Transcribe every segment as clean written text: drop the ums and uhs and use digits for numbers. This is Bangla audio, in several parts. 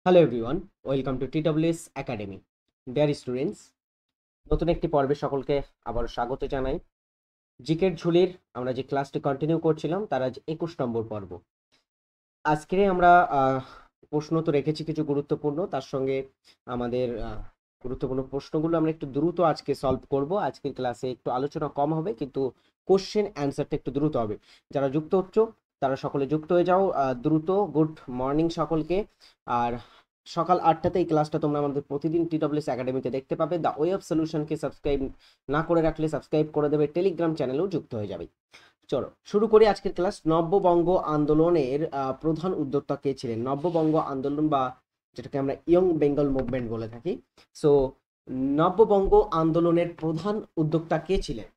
Hello everyone, welcome to TWS academy. Dear students, নতুন একটি পর্বে সকলকে আবার স্বাগত জানাই। জিকের ঝুলির আমরা যে ক্লাসটি কন্টিনিউ করছিলাম তার আজ 21 নম্বর পর্ব। আজকে আমরা প্রশ্ন তো রেখেছি কিছু গুরুত্বপূর্ণ, তার সঙ্গে আমাদের গুরুত্বপূর্ণ প্রশ্নগুলো আমরা একটু দ্রুত আজকে সলভ করব। আজকের ক্লাসে একটু আলোচনা কম হবে, কিন্তু কোশ্চেন অ্যান্সারটা একটু দ্রুত হবে। যারা যুক্ত হচ্ছ তারা সকলে যুক্ত হয়ে যাও দ্রুত। গুড মর্নিং সকলকে। আর সকাল 8টাতে এই ক্লাসটা তোমরা আমাদের প্রতিদিন TWS একাডেমিতে দেখতে পাবে। দ্য ওয়ে অফ সলিউশনকে সাবস্ক্রাইব না করে রাখলে সাবস্ক্রাইব করে দেবে, টেলিগ্রাম চ্যানেলেও যুক্ত হয়ে যাবে। চলো শুরু করি আজকের ক্লাস। নব্যবঙ্গ আন্দোলনের প্রধান উদ্যোক্তা কে ছিলেন? নব্যবঙ্গ আন্দোলন বা যেটাকে আমরা ইয়ং বেঙ্গল মুভমেন্ট বলে থাকি। সো নব্যবঙ্গ আন্দোলনের প্রধান উদ্যোক্তা কে ছিলেন?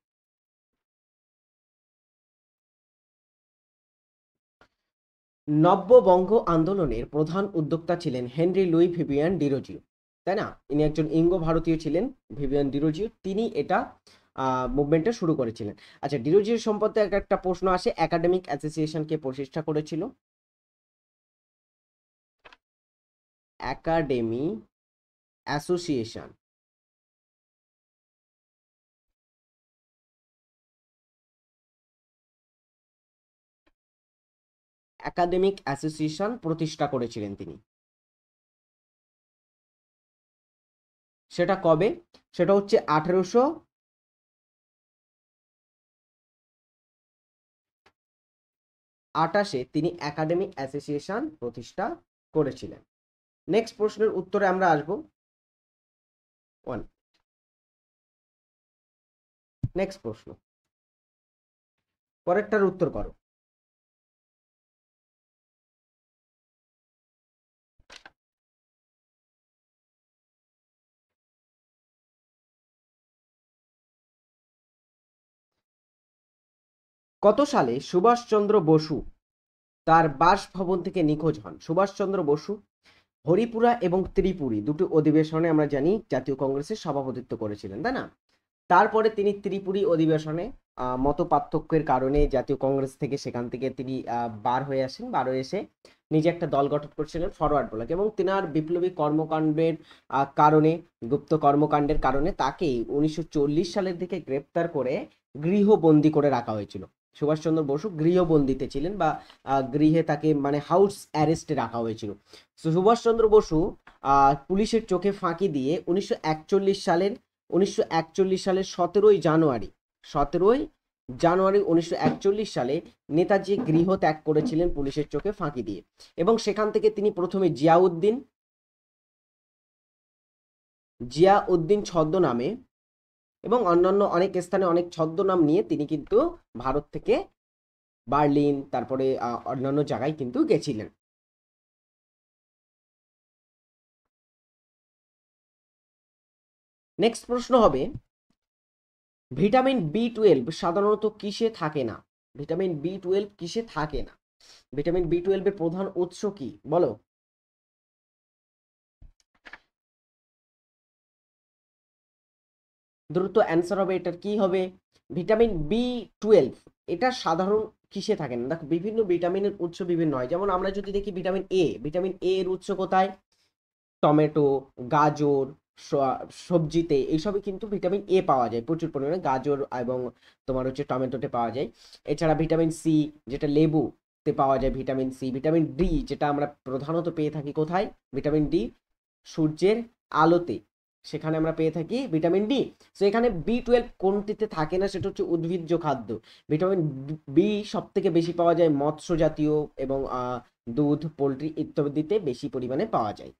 নব্যবঙ্গ আন্দোলনের প্রধান উদ্যোক্তা ছিলেন হেনরি লুই ভিভিয়ান ডিরোজিও, তাই না? ইনি একজন ইঙ্গো ভারতীয় ছিলেন, ভিভিয়ান ডিরোজিও। তিনি এটা মুভমেন্টটা শুরু করেছিলেন। আচ্ছা, ডিরোজিওর সম্পর্কে একটা প্রশ্ন আসে, একাডেমিক অ্যাসোসিয়েশনকে প্রতিষ্ঠা করেছিল? একাডেমি অ্যাসোসিয়েশন একাডেমিক অ্যাসোসিয়েশন প্রতিষ্ঠা করেছিলেন তিনি। সেটা কবে? সেটা হচ্ছে 1828 তিনি একাডেমিক অ্যাসোসিয়েশন প্রতিষ্ঠা করেছিলেন। নেক্সট প্রশ্নের উত্তরে আমরা আসবো। নেক্সট প্রশ্ন, পরেরটার উত্তর করো। কত সালে সুভাষচন্দ্র বসু তার বাসভবন থেকে নিখোঁজ হন? সুভাষচন্দ্র বসু হরিপুরা এবং ত্রিপুরী দুটি অধিবেশনে আমরা জানি জাতীয় কংগ্রেসের সভাপতিত্ব করেছিলেন, তাই না? তারপরে তিনি ত্রিপুরী অধিবেশনে মত পার্থক্যের কারণে জাতীয় কংগ্রেস থেকে সেখান থেকে তিনি বার হয়ে আসেন। বার হয়ে এসে নিজে একটা দল গঠন করছিলেন, ফরওয়ার্ড ব্লক, এবং তিনার বিপ্লবী কর্মকাণ্ডের কারণে, গুপ্ত কর্মকাণ্ডের কারণে তাকে 1940 সালের দিকে গ্রেপ্তার করে গৃহবন্দী করে রাখা হয়েছিল। সুভাষচন্দ্র বসু গৃহবন্দিতে ছিলেন, বা গৃহে তাকে মানে হাউস অ্যারেস্টে রাখা হয়েছিল। সুভাষচন্দ্র বসু পুলিশের চোখে ফাঁকি দিয়ে 1941 সালের 17ই জানুয়ারি 1941 সালে নেতাজি গৃহ ত্যাগ করেছিলেন পুলিশের চোখে ফাঁকি দিয়ে, এবং সেখান থেকে তিনি প্রথমে জিয়াউদ্দিন ছদ্মনামে এবং অন্যান্য অনেক স্থানে অনেক ছদ্মনাম নিয়ে তিনি কিন্তু ভারত থেকে বার্লিন, তারপরে অন্যান্য জায়গায় কিন্তু গেছিলেন। নেক্সট প্রশ্ন হবে, ভিটামিন B12 সাধারণত কিসে থাকে না? ভিটামিন B12 কিসে থাকে না? ভিটামিন B12 এর প্রধান উৎস কি বলো? দ্রুত অ্যান্সার হবে, এটার কি হবে? ভিটামিন B12 এটা সাধারণ কিসে থাকে না? দেখো, বিভিন্ন ভিটামিনের উৎস বিভিন্ন হয়। যেমন আমরা যদি দেখি ভিটামিন এ এর উৎস কোথায়? টমেটো, গাজর, সবজিতে, এইসবে কিন্তু ভিটামিন এ পাওয়া যায় প্রচুর পরিমাণে। গাজর এবং তোমার হচ্ছে টমেটোতে পাওয়া যায়। এছাড়া ভিটামিন সি, যেটা লেবুতে পাওয়া যায় ভিটামিন সি। ভিটামিন ডি, যেটা আমরা প্রধানত পেয়ে থাকি কোথায়? ভিটামিন ডি সূর্যের আলোতে, সেখানে আমরা পেয়ে থাকি ভিটামিন ডি। সো এখানে B12 কোনটিতে থাকে না? সেটা হচ্ছে উদ্ভিজ্জ খাদ্য। ভিটামিন বি সব থেকে বেশি পাওয়া যায় মৎস্য জাতীয় এবং দুধ, পোলট্রি ইত্যাদিতে বেশি পরিমাণে পাওয়া যায়।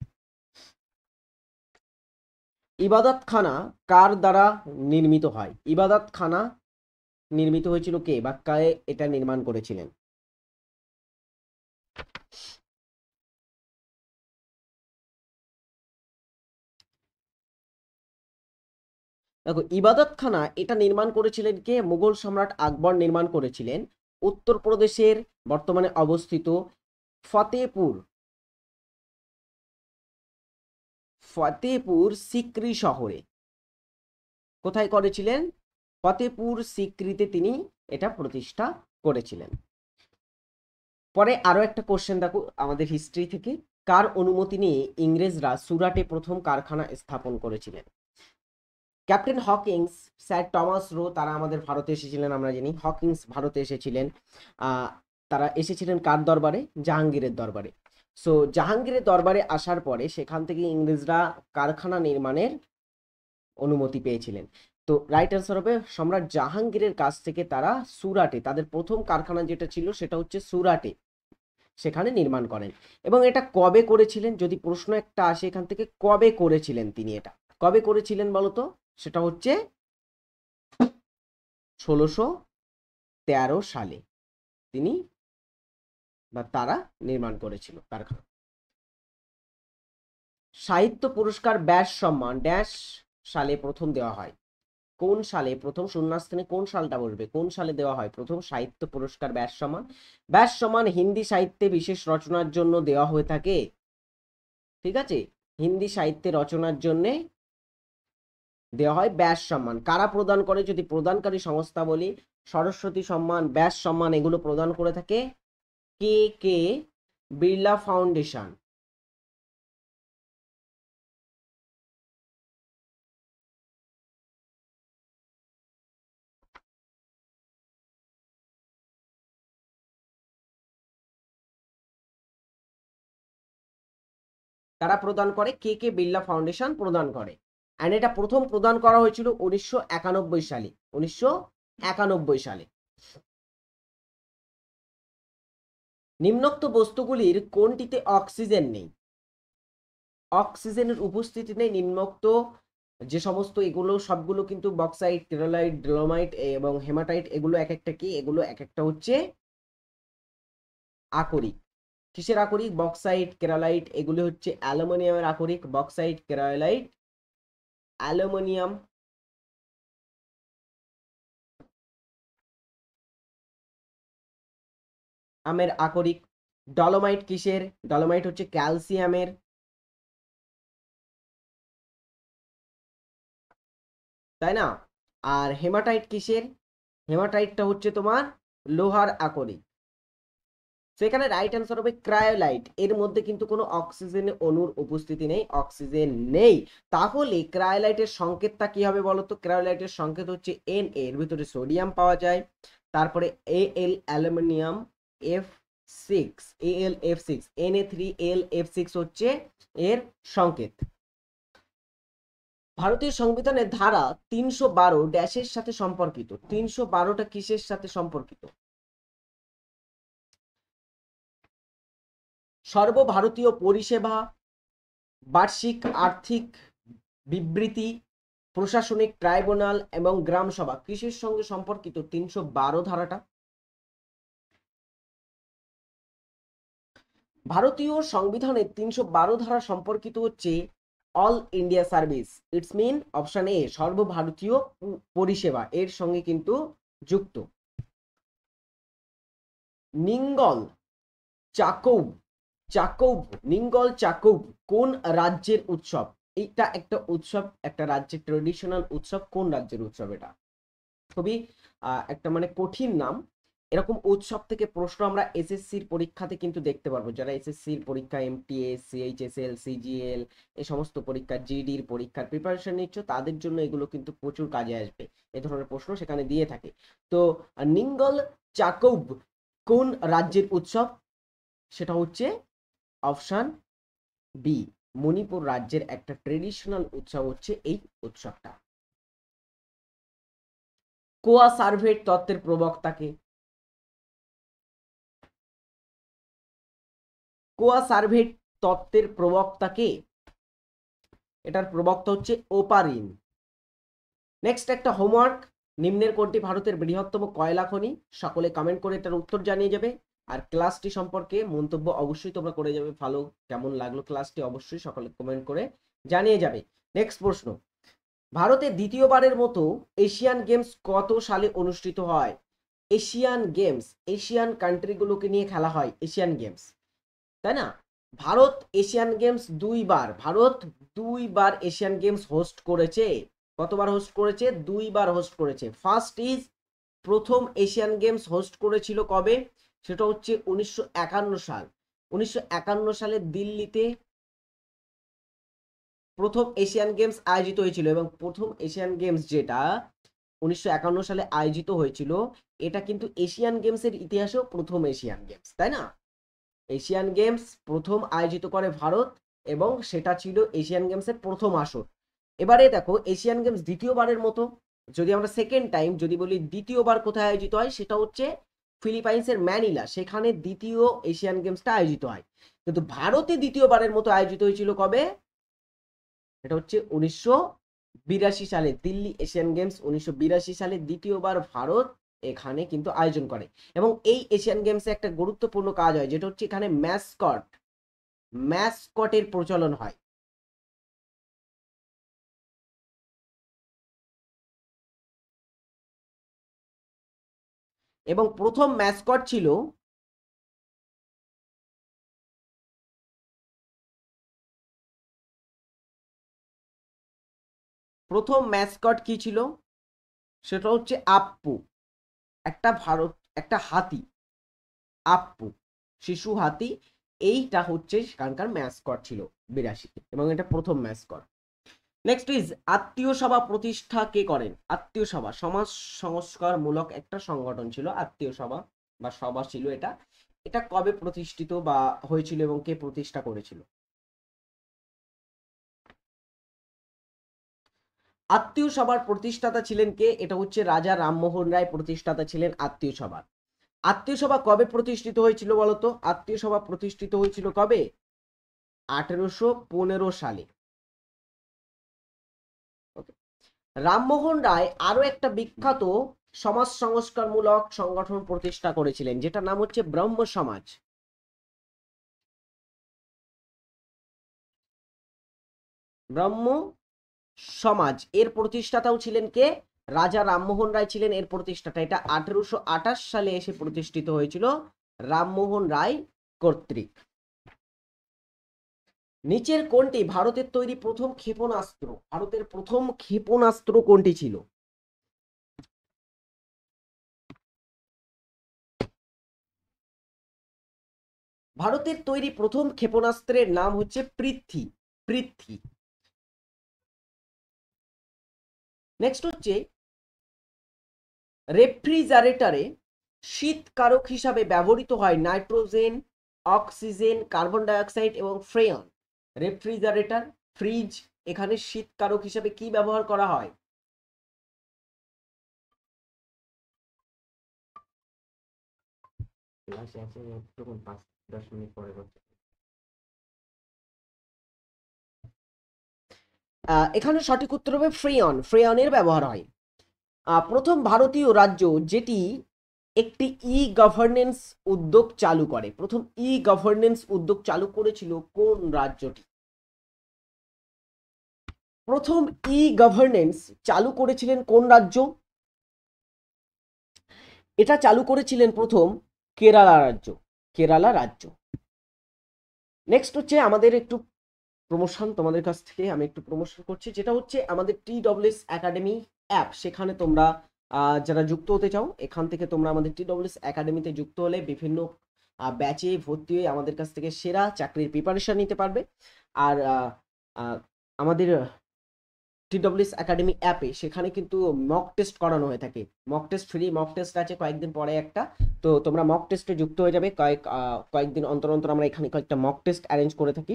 ইবাদতখানা কার দ্বারা নির্মিত হয়? ইবাদতখানা নির্মিত হয়েছিল কে, বা কে এটা নির্মাণ করেছিলেন? দেখো, ইবাদতখানা এটা নির্মাণ করেছিলেন কে? মুঘল সম্রাট আকবর নির্মাণ করেছিলেন উত্তরপ্রদেশের বর্তমানে অবস্থিত ফতেপুর ফতেপুর সিক্রি শহরে। কোথায় করেছিলেন? ফতেপুর সিক্রিতে তিনি এটা প্রতিষ্ঠা করেছিলেন। পরে আরো একটা কোশ্চেন দেখো আমাদের হিস্ট্রি থেকে, কার অনুমতি নিয়ে ইংরেজরা সুরাটে প্রথম কারখানা স্থাপন করেছিলেন? Captain Hawkins, sir Thomas Roe, তারা আমাদের ভারতে এসেছিলেন, আমরা জানি হকিংস ভারতে এসেছিলেন। তারা এসেছিলেন কার দরবারে? জাহাঙ্গীরের দরবারে। সো জাহাঙ্গীরের দরবারে আসার পরে সেখান থেকে ইংরেজরা কারখানা নির্মাণের অনুমতি পেয়েছিলেন। তো রাইট অ্যান্সার হবে সম্রাট জাহাঙ্গীরের কাছ থেকে তারা সুরাটে, তাদের প্রথম কারখানা যেটা ছিল সেটা হচ্ছে সুরাটে, সেখানে নির্মাণ করেন। এবং এটা কবে করেছিলেন, যদি প্রশ্ন একটা আসে এখান থেকে, কবে করেছিলেন তিনি, এটা কবে করেছিলেন বলতো? সেটা হচ্ছে 1613 সালে তিনি বা তারা নির্মাণ করেছিল কারখানা। সাহিত্য পুরস্কার ব্যাস সম্মান ড্যাশ সালে প্রথম দেওয়া হয়? কোন সালে প্রথম, শূন্যস্থানে কোন সালটা বসবে, কোন সালে দেওয়া হয় প্রথম সাহিত্য পুরস্কার ব্যাস সম্মান? ব্যাস সম্মান হিন্দি সাহিত্যে বিশেষ রচনার জন্য দেওয়া হয়ে থাকে। ঠিক আছে, হিন্দি সাহিত্যে রচনার জন্য দেওয়া হয় ব্যাস সম্মান। কারা প্রদান করে, যদি প্রদানকারী সংস্থা বলি, সরস্বতী সম্মান, ব্যাস সম্মান এগুলো প্রদান করে থাকে কে কে বিড়লা ফাউন্ডেশন। তারা প্রদান করে, কে কে বিড়লা ফাউন্ডেশন প্রদান করে। অ্যান্ড এটা প্রথম প্রদান করা হয়েছিল 1991 সালে। 1991 সালে। নিম্নোক্ত বস্তুগুলির কোনটিতে অক্সিজেন নেই? অক্সিজেনের উপস্থিতি নেই নিম্নোক্ত যে সমস্ত, এগুলো সবগুলো কিন্তু বক্সাইট, কেরোলাইট, ডলোমাইট এবং হেমাটাইট, এগুলো এক একটা কি, এগুলো এক একটা হচ্ছে আকরিক। কিসের আকরিক? বক্সাইট, কেরোলাইট, এগুলো হচ্ছে অ্যালুমিনিয়ামের আকরিক। বক্সাইট, কেরোলাইট, অ্যালুমিনিয়াম। আমের আকরিক। ডলোমাইট কিসের? ডলোমাইট হচ্ছে ক্যালসিয়ামের। তাই না? আর হেমাটাইট কিসের? হেমাটাইটটা হচ্ছে তোমার লোহার আকরিক। সেখানে রাইট অ্যান্সার হবে ক্রায়োলাইট। এর মধ্যে কিন্তু কোনো অক্সিজেনের অণুর উপস্থিতি নেই, অক্সিজেন নেই। তাহলে ক্রায়োলাইটের সংকেতটা কি হবে বলতো? ক্রায়োলাইটের সংকেত হচ্ছে Na, এর ভিতরে সোডিয়াম পাওয়া যায়, তারপরে Al aluminium F6, AlF6, Na3Al-F6 হচ্ছে এর সংকেত। ভারতীয় সংবিধানের ধারা 312 ড্যাশের সাথে সম্পর্কিত। 312টা কিসের সাথে সম্পর্কিত? সর্বভারতীয় পরিষেবা, বার্ষিক আর্থিক বিবৃতি, প্রশাসনিক ট্রাইব্যুনাল এবং গ্রাম সভা কিসের সঙ্গে সম্পর্কিত 312 ধারাটা? ভারতীয় সংবিধানের 312 ধারা সম্পর্কিত হচ্ছে all India service. It's mean option A, সর্বভারতীয় পরিষেবা এর সঙ্গে কিন্তু যুক্ত। নিঙ্গল চাকৌব, নিঙ্গল চাকৌব কোন রাজ্যের উৎসব? এটা একটা উৎসব, একটা রাজ্যের ট্রেডিশনাল উৎসব। কোন রাজ্যের উৎসব এটা? খুবই একটা মানে কঠিন নাম। এরকম উৎসব থেকে প্রশ্ন আমরা এসএসসির পরীক্ষাতে কিন্তু দেখতে পারবো। যারা এসএসসির পরীক্ষা, এমটিএস, সিএইচএসএল, সিজিএল, এই সমস্ত পরীক্ষা, জিডির পরীক্ষার প্রিপারেশন নিচ্ছ, তাদের জন্য এগুলো কিন্তু প্রচুর কাজে আসবে। এ ধরনের প্রশ্ন সেখানে দিয়ে থাকে। তো নিঙ্গল চাকৌব কোন রাজ্যের উৎসব? সেটা হচ্ছে অপশন বি, মণিপুর রাজ্যের একটা ট্রেডিশনাল উৎসব হচ্ছে এই উৎসবটা। কোয়া সার্ভেট তত্ত্বের প্রবক্তাকে? কোয়া সার্ভেট তত্ত্বের প্রবক্তাকে? এটার প্রবক্তা হচ্ছে ওপারিন। নেক্সট একটা হোমওয়ার্ক, নিম্নের কোনটি ভারতের বৃহত্তম কয়লা খনি? সকলে কমেন্ট করে এটার উত্তর জানিয়ে যাবে। আর ক্লাসটি সম্পর্কে মন্তব্য অবশ্যই তোমরা করে যাবে। ভালো কেমন লাগলো ক্লাসটি অবশ্যই সকলে কমেন্ট করে জানিয়ে যাবে। নেক্সট প্রশ্ন, ভারতে দ্বিতীয়বারের মতো এশিয়ান গেমস কত সালে অনুষ্ঠিত হয়? এশিয়ান গেমস, এশিয়ান কান্ট্রিগুলোকে নিয়ে খেলা হয় এশিয়ান গেমস, তাই না? ভারত এশিয়ান গেমস ভারত দুইবার এশিয়ান গেমস হোস্ট করেছে। কতবার হোস্ট করেছে? দুইবার হোস্ট করেছে। প্রথম এশিয়ান গেমস হোস্ট করেছিল কবে? সেটা হচ্ছে 1951 সাল। 1951 সালে দিল্লিতে প্রথম এশিয়ান গেমস আয়োজিত হয়েছিল, এবং প্রথম এশিয়ান গেমস যেটা 1951 সালে আয়োজিত হয়েছিল, এটা কিন্তু এশিয়ান গেমসের ইতিহাসেও প্রথম এশিয়ান গেমস, তাই না? এশিয়ান গেমস প্রথম আয়োজিত করে ভারত, এবং সেটা ছিল এশিয়ান গেমসের প্রথম আসর। এবারে দেখো, এশিয়ান গেমস দ্বিতীয়বারের মতো, যদি আমরা সেকেন্ড টাইম যদি বলি, দ্বিতীয়বার কোথায় আয়োজিত হয়, সেটা হচ্ছে ফিলিপাইন্সের ম্যানিলা, সেখানে দ্বিতীয় এশিয়ান গেমসটা আয়োজিত হয়। কিন্তু ভারতে দ্বিতীয়বারের মতো আয়োজিত হয়েছিল কবে? এটা হচ্ছে 1982 সালে, দিল্লি এশিয়ান গেমস 1982 সালে দ্বিতীয়বার ভারত এখানে কিন্তু আয়োজন করে। এবং এই এশিয়ান গেমসে একটা গুরুত্বপূর্ণ কাজ হয়, যেটা হচ্ছে এখানে ম্যাসকটের প্রচলন হয়। এবং প্রথম ম্যাসকট ছিল কি ছিল? সেটা হচ্ছে আপ্পু, একটা হাতি, আপ্পু, শিশু হাতি। এইটা হচ্ছে সেখানকার ম্যাসকট ছিল 82, এবং এটা প্রথম ম্যাসকট। নেক্সট ইজ আত্মীয় সভা প্রতিষ্ঠা কে করেন? আত্মীয় সভা সমাজ সংস্কার মূলক একটা সংগঠন ছিল, আত্মীয় সভা বা সভা ছিল এটা। এটা কবে প্রতিষ্ঠিত বা হয়েছিল এবং কে প্রতিষ্ঠা করেছিল? আত্মীয় সভার প্রতিষ্ঠাতা ছিলেন কে? এটা হচ্ছে রাজা রামমোহন রায় প্রতিষ্ঠাতা ছিলেন আত্মীয় সভার। আত্মীয় সভা কবে প্রতিষ্ঠিত হয়েছিল বলতো? আত্মীয় সভা প্রতিষ্ঠিত হয়েছিল কবে? 1815 সালে। রামমোহন রায় আরো একটা বিখ্যাত সমাজ সংস্কারমূলক সংগঠন প্রতিষ্ঠা করেছিলেন, যেটার নাম হচ্ছে ব্রহ্ম সমাজ। ব্রহ্ম সমাজ এর প্রতিষ্ঠাতাও ছিলেন কে? রাজা রামমোহন রায় ছিলেন এর প্রতিষ্ঠাতা। এটা 1828 সালে এসে প্রতিষ্ঠিত হয়েছিল রামমোহন রায় কর্তৃক। নিচের কোনটি ভারতের তৈরি প্রথম ক্ষেপণাস্ত্র? ভারতের প্রথম ক্ষেপণাস্ত্র কোনটি ছিল? ভারতের তৈরি প্রথম ক্ষেপণাস্ত্রের নাম হচ্ছে পৃথ্বী। নেক্সট হচ্ছে, রেফ্রিজারেটরে শীতকারক হিসাবে ব্যবহৃত হয় নাইট্রোজেন, অক্সিজেন, কার্বন ডাইঅক্সাইড এবং ফ্রেয়ন। রেফ্রিজারেটর, ফ্রিজ, এখানে শীতকারক হিসাবে কি ব্যবহার করা হয়? এখানে সঠিক উত্তর হবে ফ্রেয়নের ব্যবহার হয়। প্রথম ভারতীয় রাজ্য যেটি একটি গভর্নেন্স উদ্যোগ চালু করে, প্রথম গভর্নেন্স উদ্যোগ চালু করেছিল কোন রাজ্যটি? প্রথম গভর্নেন্স চালু করেছিলেন কোন রাজ্য? এটা চালু করেছিলেন প্রথম কেরালা রাজ্য। নেক্সট হচ্ছে আমাদের একটু প্রমোশন, তোমাদের কাছ থেকে আমি একটু প্রমোশন করছি, যেটা হচ্ছে আমাদের TWS একাডেমি অ্যাপ। সেখানে তোমরা যারা যুক্ত হতে চাও, এখান থেকে তোমরা আমাদের TWS একাডেমিতে যুক্ত হলে বিভিন্ন ব্যাচে ভর্তি হয়ে আমাদের কাছ থেকে সেরা চাকরির প্রিপারেশন নিতে পারবে। আর আমাদের TWS একাডেমি অ্যাপে সেখানে কিন্তু মক টেস্ট করানো হয়ে থাকে। Mock test free mock test আছে কয়েকদিন পরে একটা, তো তোমরা মক টেস্টে যুক্ত হয়ে যাবে। কয়েকদিন অন্তর অন্তর আমরা এখানে কয়েকটা মক টেস্ট অ্যারেঞ্জ করে থাকি।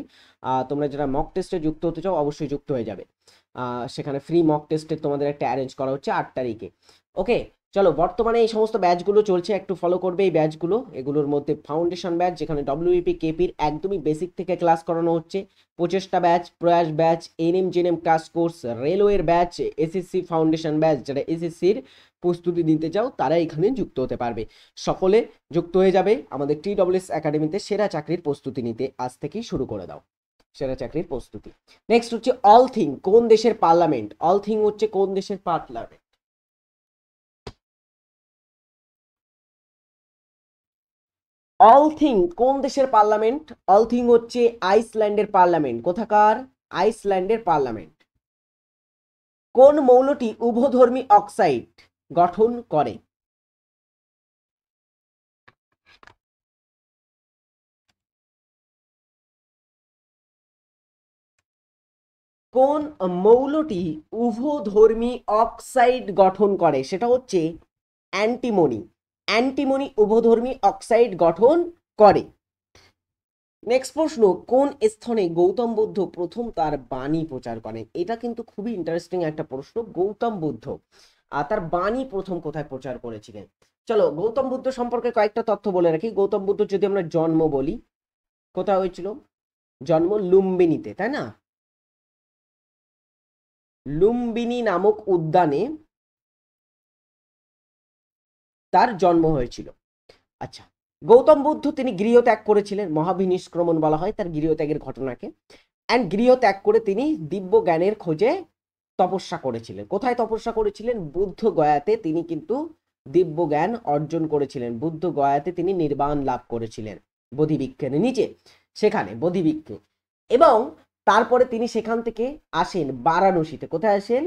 তোমরা যারা মক টেস্টে যুক্ত হতে চাও অবশ্যই যুক্ত হয়ে যাবে। সেখানে ফ্রি মক টেস্টে তোমাদের একটা অ্যারেঞ্জ করা হচ্ছে 8 তারিখে। ওকে, চলো, বর্তমানে এই সমস্ত ব্যাচগুলো চলছে, একটু ফলো করবে এই ব্যাচগুলো। এগুলোর মধ্যে ফাউন্ডেশন ব্যাচ, যেখানে WEP KPর একদমই বেসিক থেকে ক্লাস করানো হচ্ছে। প্রচেষ্টা ব্যাচ, প্রয়াস batch, NM GNM class course, রেলওয়ের ব্যাচ, SSC ফাউন্ডেশন ব্যাচ, যারা SSCর প্রস্তুতি নিতে চাও তারা এখানে যুক্ত হতে পারবে। সকলে যুক্ত হয়ে যাবে আমাদের TWS একাডেমিতে সেরা চাকরির প্রস্তুতি নিতে। আজ থেকেই শুরু করে দাও সেরা চাকরির প্রস্তুতি। নেক্সট হচ্ছে অল থিং কোন দেশের পার্লামেন্ট? অল থিং হচ্ছে কোন দেশের পার্লামেন্ট? অল থিং কোন দেশের পার্লামেন্ট? অল থিং হচ্ছে আইসল্যান্ডের পার্লামেন্ট। কোথাকার? আইসল্যান্ডের পার্লামেন্ট। কোন মৌলটি উভধর্মী অক্সাইড গঠন করে? কোন মৌলটি উভধর্মী অক্সাইড গঠন করে? সেটা হচ্ছে অ্যান্টিমনি। অ্যান্টিমনি উভধর্মী অক্সাইড গঠন করে। নেক্সট প্রশ্ন, কোন স্থানে গৌতম বুদ্ধ প্রথম তার বাণী প্রচার করেন? এটা কিন্তু খুবই ইন্টারেস্টিং একটা প্রশ্ন। গৌতম বুদ্ধ তার বাণী প্রথম কোথায় প্রচার করেছিলেন? চলো গৌতম বুদ্ধ সম্পর্কে কয়েকটা তথ্য বলে রাখি। গৌতম বুদ্ধ যদি আমরা জন্ম বলি, কোথায় হয়েছিল? জন্ম লুম্বিনীতে, তাই না? লুম্বিনী নামক উদ্যানে তার জন্ম হয়েছিল। আচ্ছা, গৌতম বুদ্ধ তিনি গৃহত্যাগ করেছিলেন, মহাবিনিষ্ক্রমণ বলা হয় তার গৃহত্যাগের ঘটনাকে। অ্যান্ড গৃহত্যাগ করে তিনি দিব্য জ্ঞানের খোঁজে তপস্যা করেছিলেন। কোথায় তপস্যা করেছিলেন? বুদ্ধ গয়াতে তিনি কিন্তু দিব্য জ্ঞান অর্জন করেছিলেন। বুদ্ধ গয়াতে তিনি নির্বাণ লাভ করেছিলেন বোধিবৃক্ষের নিচে, সেখানে বোধিবৃক্ষে। এবং তারপরে তিনি সেখান থেকে আসেন বারাণসীতে। কোথায় আসেন?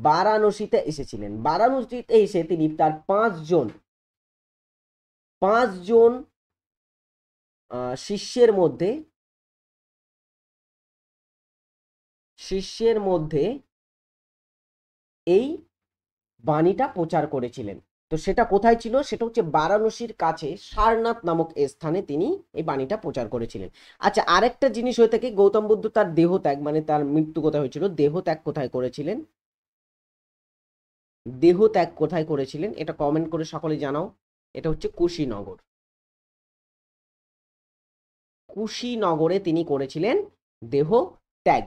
বারাণসীতে এসেছিলেন। বারাণসীতে এসে তিনি তার পাঁচজন শিষ্যের মধ্যে এই বাণীটা প্রচার করেছিলেন। তো সেটা কোথায় ছিল? সেটা হচ্ছে বারাণসীর কাছে সারনাথ নামক স্থানে তিনি এই বাণীটা প্রচার করেছিলেন। আচ্ছা, আরেকটা জিনিস হয়ে থাকে, গৌতম বুদ্ধ তার দেহত্যাগ মানে তার মৃত্যু কোথায় হয়েছিল, দেহত্যাগ কোথায় করেছিলেন? দেহত্যাগ কোথায় করেছিলেন এটা কমেন্ট করে সকলে জানাও। এটা হচ্ছে কুশীনগর। কুশীনগরে তিনি করেছিলেন দেহ ত্যাগ।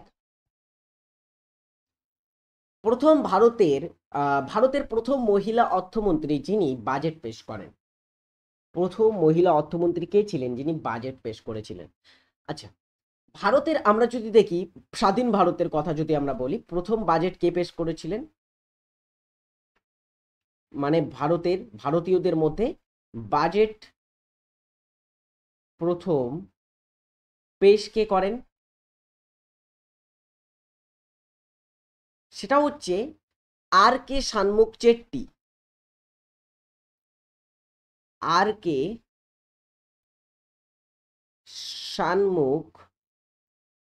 প্রথম ভারতের প্রথম মহিলা অর্থমন্ত্রী যিনি বাজেট পেশ করেন, প্রথম মহিলা অর্থমন্ত্রী কে ছিলেন যিনি বাজেট পেশ করেছিলেন? আচ্ছা, ভারতের আমরা যদি দেখি, স্বাধীন ভারতের কথা যদি আমরা বলি, প্রথম বাজেট কে পেশ করেছিলেন? মানে ভারতীয়দের মধ্যে বাজেট প্রথম পেশ কে করেন? সেটা হচ্ছে আর কে শানমুখ চেট্টি। আর কে শানমুখ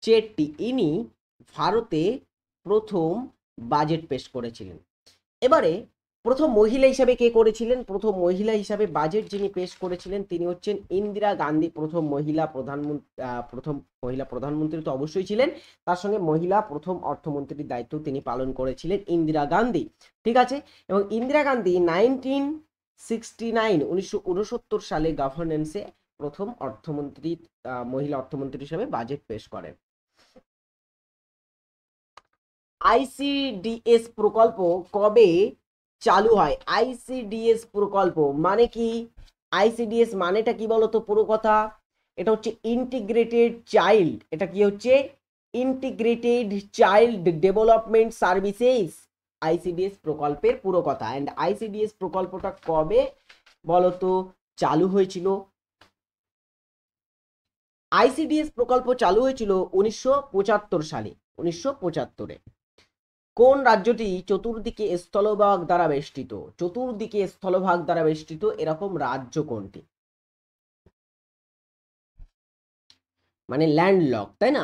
চেট্টি ইনি ভারতে প্রথম বাজেট পেশ করেছিলেন। এবারে প্রথম মহিলা হিসাবে কে করেছিলেন? প্রথম মহিলা হিসাবে বাজেট যিনি পেশ করেছিলেন তিনি হচ্ছেন ইন্দিরা গান্ধী। প্রথম মহিলা প্রধানমন্ত্রী তো অবশ্যই ছিলেন, তার সঙ্গে মহিলা প্রথম অর্থমন্ত্রীর দায়িত্ব তিনি পালন করেছিলেন ইন্দিরা গান্ধী। ঠিক আছে, এবং ইন্দিরা গান্ধী 1969 সালে গভর্নেন্সে প্রথম মহিলা অর্থমন্ত্রী হিসাবে বাজেট পেশ করেন। আইসিডিএস প্রকল্প কবে চালু হয়? আইসিডিএস প্রকল্প মানে কি? আইসিডিএস মানেটা কি বলতো পুরো কথা? এটা হচ্ছে ইন্টিগ্রেটেড চাইল্ড, এটা কি হচ্ছে? Integrated child development services, ICDS প্রকল্পের পুরো কথা। এন্ড আইসিডিএস প্রকল্পটা কবে বলতো চালু হয়েছিল? আইসিডিএস প্রকল্প চালু হয়েছিল 1975 সালে। 1975-এ। কোন রাজ্যটি চতুর্দিকে স্থলভাগ দ্বারা বেষ্টিত? চতুর্দিকে স্থলভাগ দ্বারা বেষ্টিত এরকম রাজ্য কোনটি? মানে ল্যান্ডলক, তাই না?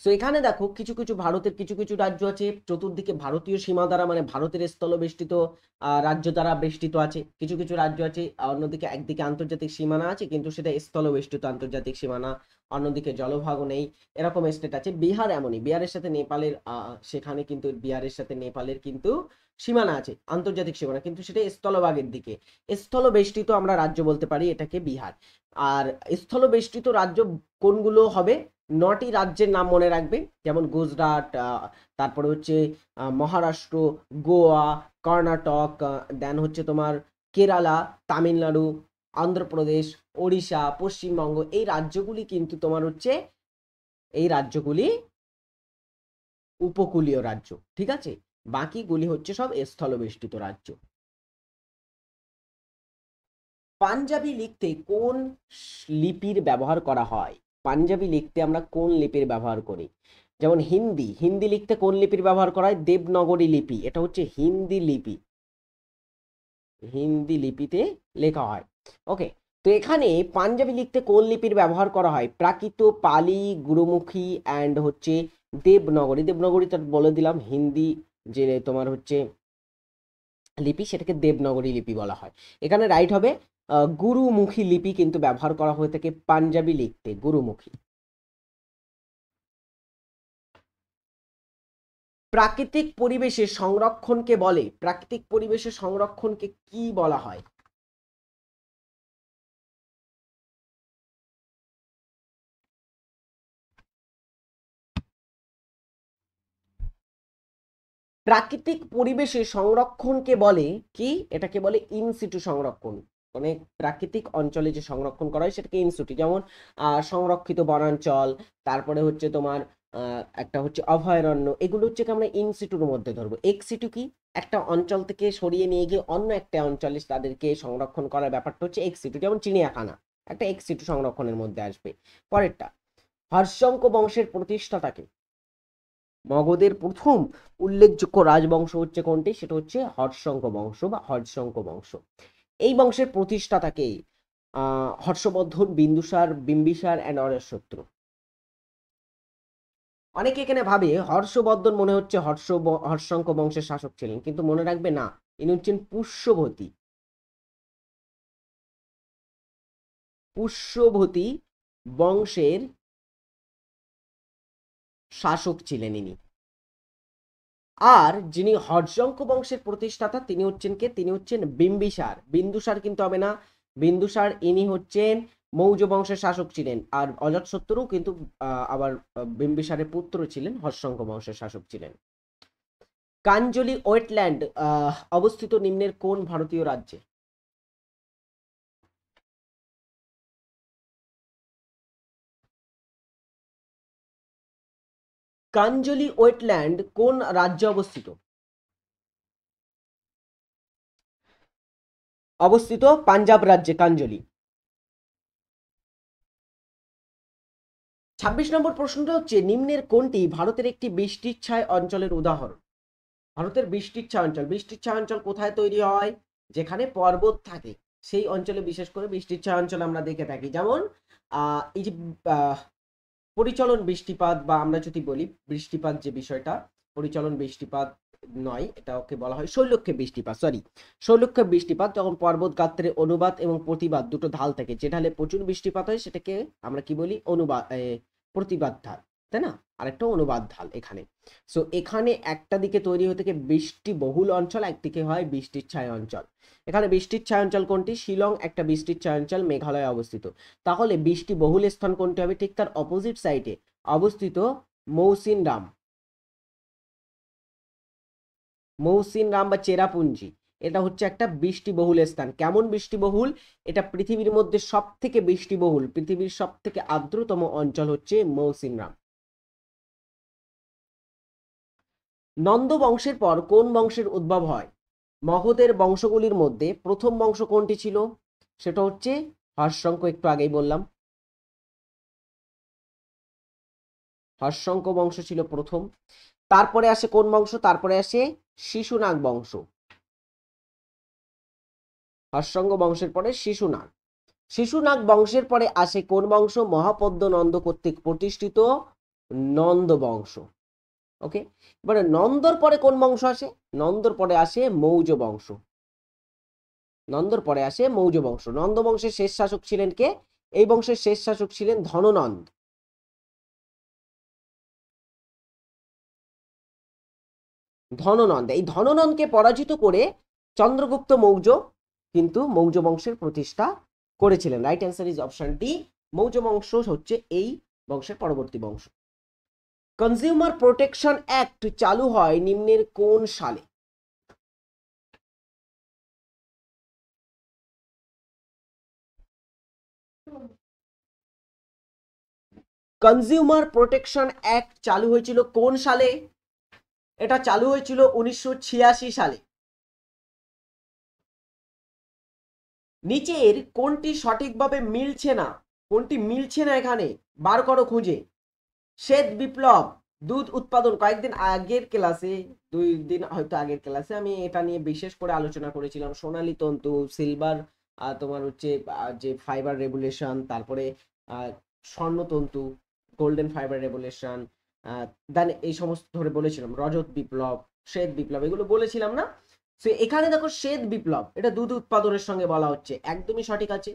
সো এখানে দেখো কিছু কিছু ভারতের কিছু কিছু রাজ্য আছে চতুর্দিকে ভারতীয় সীমা দ্বারা মানে ভারতের স্থলবেষ্টিত রাজ্য দ্বারা বেষ্টিত আছে। কিছু কিছু রাজ্য আছে অন্যদিকে একদিকে আন্তর্জাতিক সীমানা আছে কিন্তু সেটা স্থলবেষ্টিত আন্তর্জাতিক সীমানা, অন্যদিকে জলভাগও নেই, এরকম স্টেট আছে। বিহার এমনই, বিহারের সাথে নেপালের সেখানে কিন্তু বিহারের সাথে নেপালের কিন্তু সীমানা আছে, আন্তর্জাতিক সীমানা, কিন্তু সেটা স্থলভাগের দিকে। স্থলবেষ্টিত আমরা রাজ্য বলতে পারি এটাকে বিহার। আর স্থলবেষ্টিত রাজ্য কোনগুলো হবে? 9টি রাজ্যের নাম মনে রাখবে, যেমন গুজরাট, তারপরে হচ্ছে মহারাষ্ট্র, গোয়া, কর্ণাটক, দেন হচ্ছে তোমার কেরালা, তামিলনাড়ু, অন্ধ্রপ্রদেশ, ওড়িশা, পশ্চিমবঙ্গ। এই রাজ্যগুলি কিন্তু তোমার হচ্ছে উপকূলীয় রাজ্য। ঠিক আছে, বাকিগুলি হচ্ছে সব স্থলবেষ্টিত রাজ্য। পাঞ্জাবি লিখতে কোন লিপির ব্যবহার করা হয়? পাঞ্জাবি লিখতে আমরা কোন লিপির ব্যবহার করি? যেমন হিন্দি লিখতে কোন লিপির ব্যবহার করা হয়? দেবনাগরী লিপি, এটা হচ্ছে হিন্দি লিপিতে লেখা হয়। ওকে, তো এখানে পাঞ্জাবি লিখতে কোন লিপির ব্যবহার করা হয়? প্রাকৃত, পালি, গুরুমুখী অ্যান্ড হচ্ছে দেবনাগরী। দেবনাগরীটা বলে দিলাম, হিন্দি যে তোমার হচ্ছে লিপি সেটাকে দেবনাগরী লিপি বলা হয়। এখানে রাইট হবে গুরুমুখী লিপি কিন্তু ব্যবহার করা হয়ে থাকে পাঞ্জাবি লিখতে, গুরুমুখী। প্রাকৃতিক পরিবেশে সংরক্ষণকে বলে, প্রাকৃতিক পরিবেশে সংরক্ষণকে কি বলা হয়? প্রাকৃতিক পরিবেশে সংরক্ষণকে বলে কি? এটাকে বলে ইনসিটু সংরক্ষণ। মানে প্রাকৃতিক অঞ্চলে যে সংরক্ষণ করা হয় সেটাকে ইনসিটু, যেমন সংরক্ষিত বনাঞ্চল, তারপরে হচ্ছে তোমার একটা হচ্ছে অভয়ারণ্য, এগুলো হচ্ছে কি আমরা ইনসিটুর মধ্যে ধরবো। এক্সিটু কি? একটা অঞ্চল থেকে সরিয়ে নিয়ে গিয়ে অন্য একটা অঞ্চলে তাদেরকে সংরক্ষণ করার ব্যাপারটা হচ্ছে এক্সিটু, যেমন চিড়িয়াখানা একটা এক্সিটু সংরক্ষণের মধ্যে আসবে। পরেরটা, হর্ষঙ্ক বংশের প্রতিষ্ঠাতাকে? মগধের প্রথম উল্লেখযোগ্য রাজবংশ হচ্ছে কোনটি? সেটা হচ্ছে হর্ষঙ্ক বংশ বা হর্ষঙ্ক বংশ। এই বংশের প্রতিষ্ঠাতাকে হর্ষবর্ধন, বিম্বিসার অ্যান্ড অজাতশত্রু। অনেকে এখানে ভাবে হর্ষবর্ধন মনে হচ্ছে হর্ষঙ্ক বংশের শাসক ছিলেন, কিন্তু মনে রাখবে না, ইনি হচ্ছেন পুষ্যভূতি। পুষ্যভূতি বংশের শাসক ছিলেন ইনি। আর যিনি হর্ষঙ্ক বংশের প্রতিষ্ঠাতা তিনি হচ্ছেন কে? তিনি হচ্ছেন বিম্বিসার। বিন্দুসার কিন্তু হবে না, বিন্দুসার ইনি হচ্ছেন মৌর্য বংশের শাসক ছিলেন। আর অজাতশত্রু কিন্তু আবার বিম্বিসারের পুত্র ছিলেন, হর্ষঙ্ক বংশের শাসক ছিলেন। কাঞ্জলি ওয়েটল্যান্ড অবস্থিত নিম্নের কোন ভারতীয় রাজ্যে? কাঞ্জলি ওয়েটল্যান্ড কোন রাজ্যে অবস্থিত? অবস্থিত পাঞ্জাব রাজ্যে কাঞ্জলি। 26 নম্বর প্রশ্নটা হচ্ছে, নিম্নের কোনটি ভারতের একটি বৃষ্টির ছায় অঞ্চলের উদাহরণ? ভারতের বৃষ্টির ছায় অঞ্চল, বৃষ্টির ছায় অঞ্চল কোথায় তৈরি হয়? যেখানে পর্বত থাকে সেই অঞ্চলে বিশেষ করে বৃষ্টির ছায় অঞ্চল আমরা দেখে থাকি। যেমন এই যে পরিচলন বৃষ্টিপাত, বা আমরা যদি বলি বৃষ্টিপাত যে বিষয়টা, পরিচলন বৃষ্টিপাত নয়, এটাকে বলা হয় শৈলক্ষেপ বৃষ্টিপাত। সরি, শৈলক্ষেপ বৃষ্টিপাত যখন পর্বত গাত্রে অনুবাদ এবং প্রতিবাদ দুটো ঢাল থাকে, যে ঢালে প্রচুর বৃষ্টিপাত হয় সেটাকে আমরা কি বলি? প্রতিবাদ ঢাল, তাই না? আরেকটা অনুবাদ ঢাল এখানে। সো এখানে একটা দিকে তৈরি হয়ে থাকে বৃষ্টি বহুল অঞ্চল, একদিকে হয় বৃষ্টির ছায় অঞ্চল। এখানে বৃষ্টির ছায় অঞ্চল কোনটি? শিলং একটা বৃষ্টির ছায় অঞ্চল, মেঘালয়ে অবস্থিত। তাহলে বৃষ্টি বহুল স্থান কোনটি হবে? ঠিক তার অপোজিট সাইডে অবস্থিত মৌসিনরাম, মৌসিনরাম বা চেরাপুঞ্জি, এটা হচ্ছে একটা বৃষ্টিবহুল স্থান। কেমন বৃষ্টিবহুল? এটা পৃথিবীর মধ্যে সব থেকে বৃষ্টিবহুল, পৃথিবীর সব থেকে আর্দ্রতম অঞ্চল হচ্ছে মৌসিনরাম। নন্দ বংশের পর কোন বংশের উদ্ভব হয়? মগধের বংশগুলির মধ্যে প্রথম বংশ কোনটি ছিল? সেটা হচ্ছে হর্ষঙ্ক, একটু আগেই বললাম হর্ষঙ্ক বংশ ছিল প্রথম। তারপরে আসে কোন বংশ? তারপরে আসে শিশুনাগ বংশ। হর্ষঙ্ক বংশের পরে শিশুনাগ। শিশুনাগ বংশের পরে আসে কোন বংশ? মহাপদ্ম নন্দ কর্তৃক প্রতিষ্ঠিত নন্দ বংশ। ওকে, এবারে নন্দর পরে কোন বংশ আসে? নন্দর পরে আসে মৌর্য বংশ। নন্দর পরে আসে মৌর্য বংশ। নন্দ বংশের শেষ শাসক ছিলেন কে? এই বংশের শেষ শাসক ছিলেন ধননন্দ। ধননন্দ, এই ধননন্দকে পরাজিত করে চন্দ্রগুপ্ত মৌর্য কিন্তু মৌর্য বংশের প্রতিষ্ঠা করেছিলেন। Right answer is option D, Maurya বংশ হচ্ছে এই বংশের পরবর্তী বংশ। কনজিউমার প্রোটেকশন অ্যাক্ট চালু হয় নিম্নের কোন সালে? কনজিউমার প্রোটেকশন অ্যাক্ট চালু হয়েছিল কোন সালে? এটা চালু হয়েছিল 1986 সালে। নিচের কোনটি সঠিকভাবে মিলছে না? কোনটি মিলছে না এখানে? বার করো খুঁজে। শ্বেত বিপ্লব, দুধ উৎপাদন। কয়েকদিন আগের ক্লাসে, 2 দিন হয়তো আগের ক্লাসে আমি এটা নিয়ে বিশেষ করে আলোচনা করেছিলাম। সোনালী তন্তু, সিলভার তোমার হচ্ছে যে ফাইবার রেগুলেশন, তারপরে স্বর্ণতন্তু, গোল্ডেন ফাইবার রেগুলেশন, দেন এই সমস্ত ধরে বলেছিলাম, রজত বিপ্লব, শ্বেত বিপ্লব, এগুলো বলেছিলাম না? সো এখানে দেখো শ্বেত বিপ্লব, এটা দুধ উৎপাদনের সঙ্গে বলা হচ্ছে, একদমই সঠিক আছে।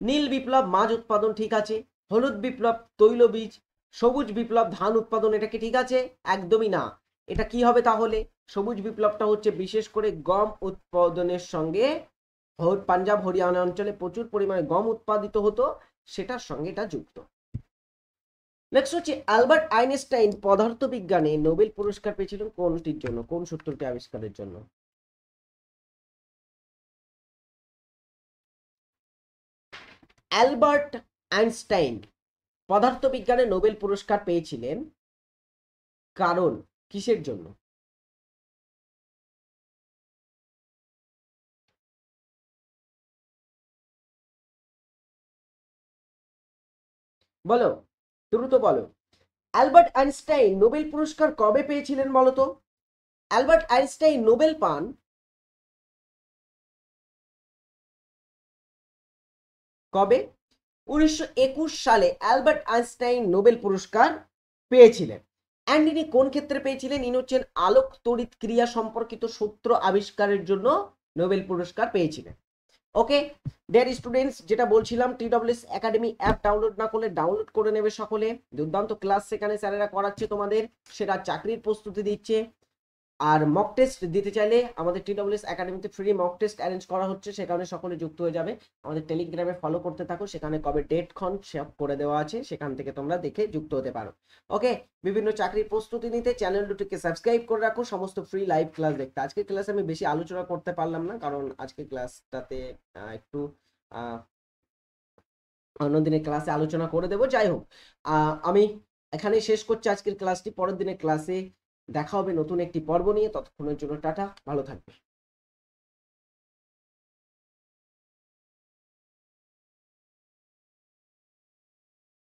নীল বিপ্লব মাছ উৎপাদন, ঠিক আছে। হলুদ বিপ্লব তৈলবীজ, সবুজ বিপ্লব ধান উৎপাদন, এটা কি ঠিক আছে? একদমই না। এটা কি হবে তাহলে? সবুজ বিপ্লবটা হচ্ছে বিশেষ করে গম উৎপাদনের সঙ্গে, পাঞ্জাব হরিয়ানা অঞ্চলে প্রচুর পরিমাণে গম উৎপাদিত হতো, সেটার সঙ্গে এটা যুক্ত। নেক্সট হচ্ছে অ্যালবার্ট আইনস্টাইন পদার্থবিজ্ঞানে নোবেল পুরস্কার পেয়েছিলেন কোনটির জন্য, কোন সূত্রটি আবিষ্কারের জন্য? অ্যালবার্ট আইনস্টাইন পদার্থবিজ্ঞানে নোবেল পুরস্কার পেয়েছিলেন, কারণ কিসের জন্য? বলো, দ্রুত বলো। অ্যালবার্ট আইনস্টাইন নোবেল পুরস্কার কবে পেয়েছিলেন বলো তো? অ্যালবার্ট আইনস্টাইন নোবেল পান কবে? 1921 সালে অ্যালবার্ট আইনস্টাইন নোবেল পুরস্কার পেয়েছিলেন। অ্যান্ড ইনি কোন ক্ষেত্রে পেয়েছিলেন? ইনি হচ্ছেন আলোক তড়িৎ ক্রিয়া সম্পর্কিত সূত্র আবিষ্কারের জন্য নোবেল পুরস্কার পেয়েছিলেন। ওকে ডিয়ার স্টুডেন্টস, যেটা বলছিলাম, TWS একাডেমি অ্যাপ ডাউনলোড না করলে ডাউনলোড করে নেবে সকলে। দুর্দান্ত ক্লাস সেখানে স্যারেরা করাচ্ছে তোমাদের, সেটা চাকরির প্রস্তুতি দিচ্ছে। আর মক টেস্ট দিতে চাইলে আমাদের TWS একাডেমিতে ফ্রি মক টেস্ট অ্যারেঞ্জ করা হচ্ছে, সেখানে সকলে যুক্ত হয়ে যাবে। আমাদের টেলিগ্রামে ফলো করতে থাকো, সেখানে কবে ডেট খন সব করে দেওয়া আছে, সেখান থেকে তোমরা দেখে যুক্ত হতে পারো। ওকে, বিভিন্ন চাকরির প্রস্তুতি নিতে চ্যানেল দুটিকে সাবস্ক্রাইব করে রাখো, সমস্ত ফ্রি লাইভ ক্লাস দেখতে। আজকের ক্লাসে আমি বেশি আলোচনা করতে পারলাম না, কারণ আজকের ক্লাসটাতে একটু অন্যদিনের ক্লাসে আলোচনা করে দেবো। যাই হোক, আমি এখানে শেষ করছি আজকের ক্লাসটি। পরের দিনের ক্লাসে দেখা হবে নতুন একটি পর্ব নিয়ে। ততক্ষণের জন্য টাটা, ভালো থাকবে।